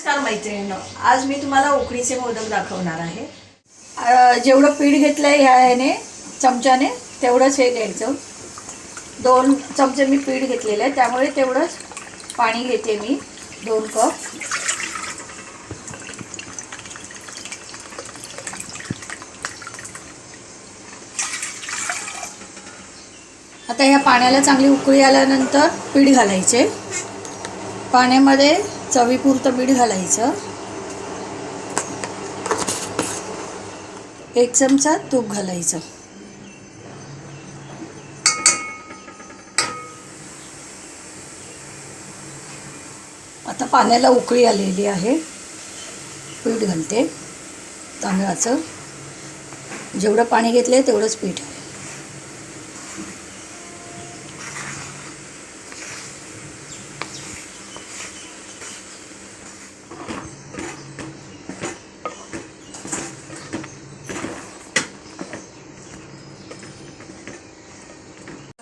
नमस्कार मैत्रिणींनो, आज मी तुम्हाला उकडीचे मोदक दाखवणार आहे। जेवढं पीठ घेतलंय ह्याने चमच्याने तेवढंच हे घ्यायचं। 2 चमचे मी पीठ घेतलेलं आहे, त्यामुळे तेवढंच पाणी घेते मी 2 कप। आता ह्या पाण्याला चांगली उकळी आल्यानंतर पीठ घालायचे। पाण्यामध्ये चवीपुरतं मीठ घालायचं। 1 चमचा तूप घालायचं। आता पाण्याला उकळी आलेली आहे, पीठ घालते तांदळाचं। जेवढं पाणी घेतलंय तेवढंच पीठ आहे।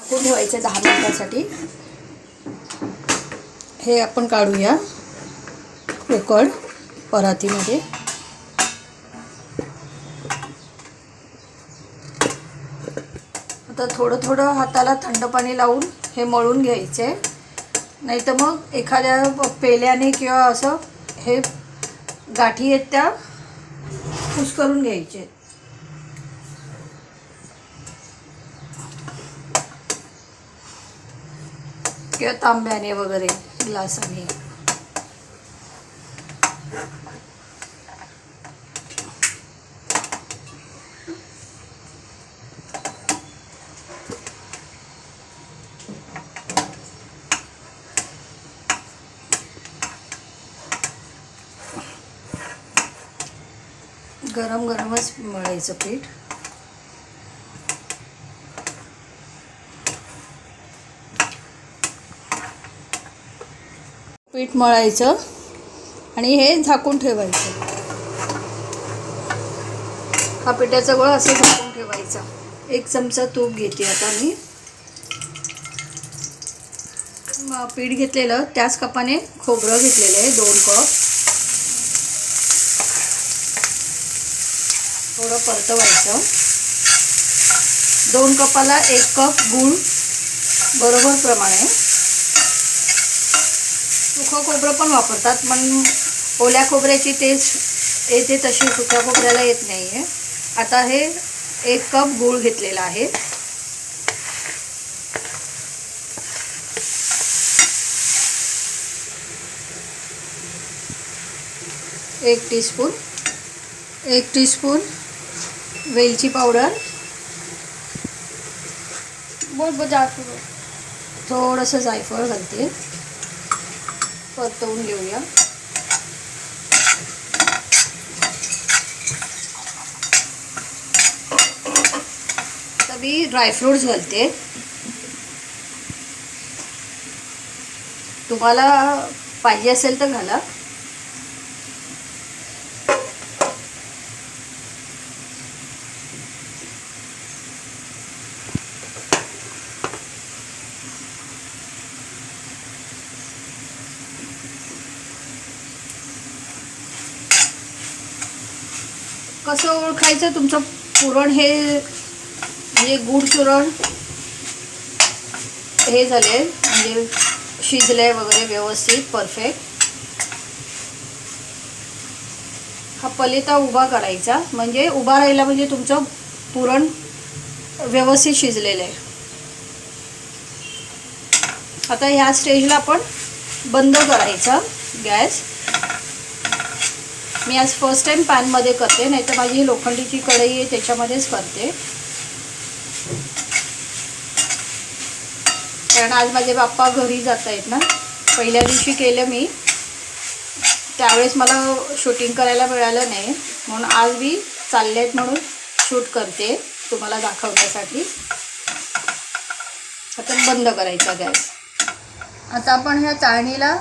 टाकून ठेवायचे 10 मिनिटांसाठी। हे आपण काढूया उकड परातीमध्ये। आता थोडं थोडं हाताला थंड पाणी लावून हे मळून घ्यायचे, नाही तर मग एखाद्या पेल्याने किंवा असं हे गाठी आहेत त्या कुस्करून घ्यायचे। किंवा तांब्याने वगैरे ग्लासाने। गरम गरमच मळायचं पीठ। पीठ मळायचं आणि हे झाकून ठेवायचं। हा पिठाचा गोळा असं झाकून ठेवायचा। 1 चमचा तूप घेते आता मी। पीठ घेतलेलं त्याच कपाने खोबरं घेतलेलं आहे 2 कप। थोडं परतवायचं। 2 कपाला 1 कप गूळ बरोबर प्रमाणे। सुकं खोबरं पण वापरतात, पण ओल्या खोबऱ्याची टेस्ट येते तशी सुक्या खोबऱ्याला येत नाही आहे। आता हे 1 कप गूळ घेतलेला आहे। एक टीस्पून वेलची पावडर, थोडंसं जायफळ घालते। परतवून घेऊया। आता मी ड्रायफ्रूट्स घालते। तुम्हाला पाहिजे असेल तर घाला। कसं ओळखायचं तुमचं पुरण हे म्हणजे गूळ चुरण हे झाले म्हणजे शिजले वगैरे व्यवस्थित परफेक्ट। हा पलेता उभा करायचा, म्हणजे उभा राहिला म्हणजे तुमचं पुरण व्यवस्थित शिजलेलं आहे। आता ह्या स्टेजला आपण बंद करायचा गॅस। मी आज फर्स्ट टाइम पॅनमध्ये करते, नाही तर माझी लोखंडीची कढई आहे त्याच्यामध्येच करते। कारण आज माझे बाप्पा घरी जात आहेत ना। पहिल्या दिवशी केलं मी, त्यावेळेस मला शूटिंग करायला मिळालं नाही, म्हणून आज मी चालले आहेत म्हणून शूट करते तुम्हाला दाखवण्यासाठी। आता बंद करायचा गॅस। आता आपण ह्या चाळणीला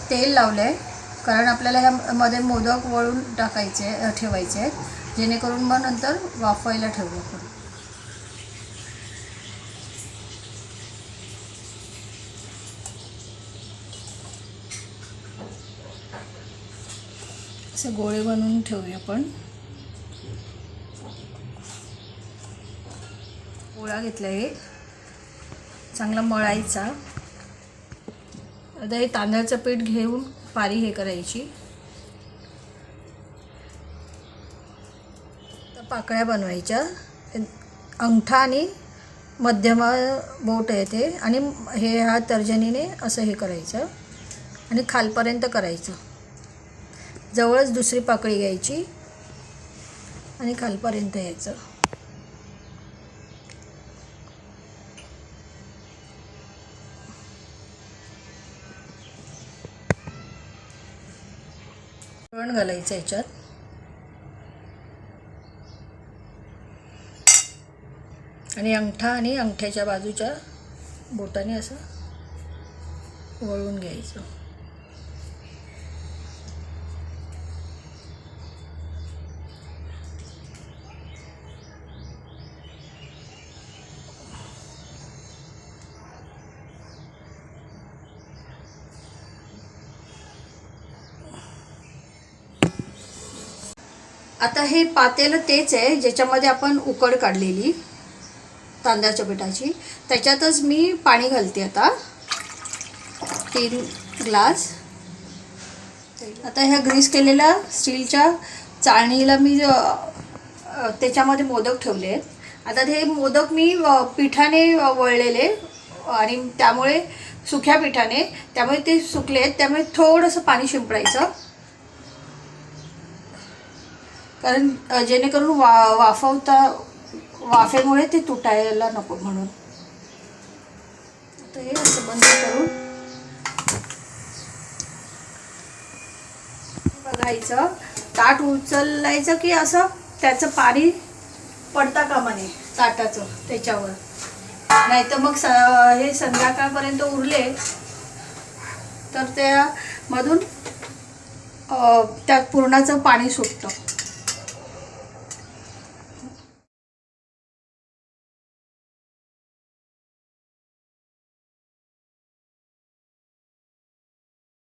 तेल लावलं आहे, कारण आपल्याला ह्यामध्ये मोदक वळून टाकायचे ठेवायचे आहेत, जेणेकरून मग नंतर वाफवायला ठेवू आपण। असे गोळे बनवून ठेवूया आपण. गोळा घेतला आहे, चांगला मळायचा. आता हे तांदळाचं पीठ घेऊन पारी हे करायची. तर पाकळ्या बनवायच्या. अंगठा आणि मध्यम बोट आहे ते, आणि हे ह्या तर्जनीने असं हे करायचं आणि खालपर्यंत करायचं. जवळच दुसरी पाकळी घ्यायची आणि खालपर्यंत यायचं. पुरण घालायचं याच्यात. आणि अंगठा आणि अंगठ्याच्या बाजूच्या बोटाने असं वळून घ्यायचं. आता हे पातेलं तेच आहे ज्याच्यामध्ये आपण उकड काढलेली तांदळाच्या पिठाची. त्याच्यातच मी पाणी घालते आता 3 ग्लास. आता ह्या ग्रीस केलेल्या स्टीलच्या चाळणीला मी त्याच्यामध्ये मोदक ठेवले आहेत. आता हे मोदक मी पिठाने वळलेले आणि त्यामुळे सुक्या पिठाने, त्यामुळे ते सुकले आहेत. त्यामुळे थोडंसं पाणी शिंपडायचं, कारण जेणेकरून वाफेमुळे ते तुटायला नको म्हणून. आता हे असं बंद करून बघायचं. ताट उचलायचं की असं त्याचं पाणी पडता कामा नये ताटाचं त्याच्यावर, नाही तर मग हे संध्याकाळपर्यंत उरले तर त्यामधून त्यात पुरणाचं पाणी सुटतं.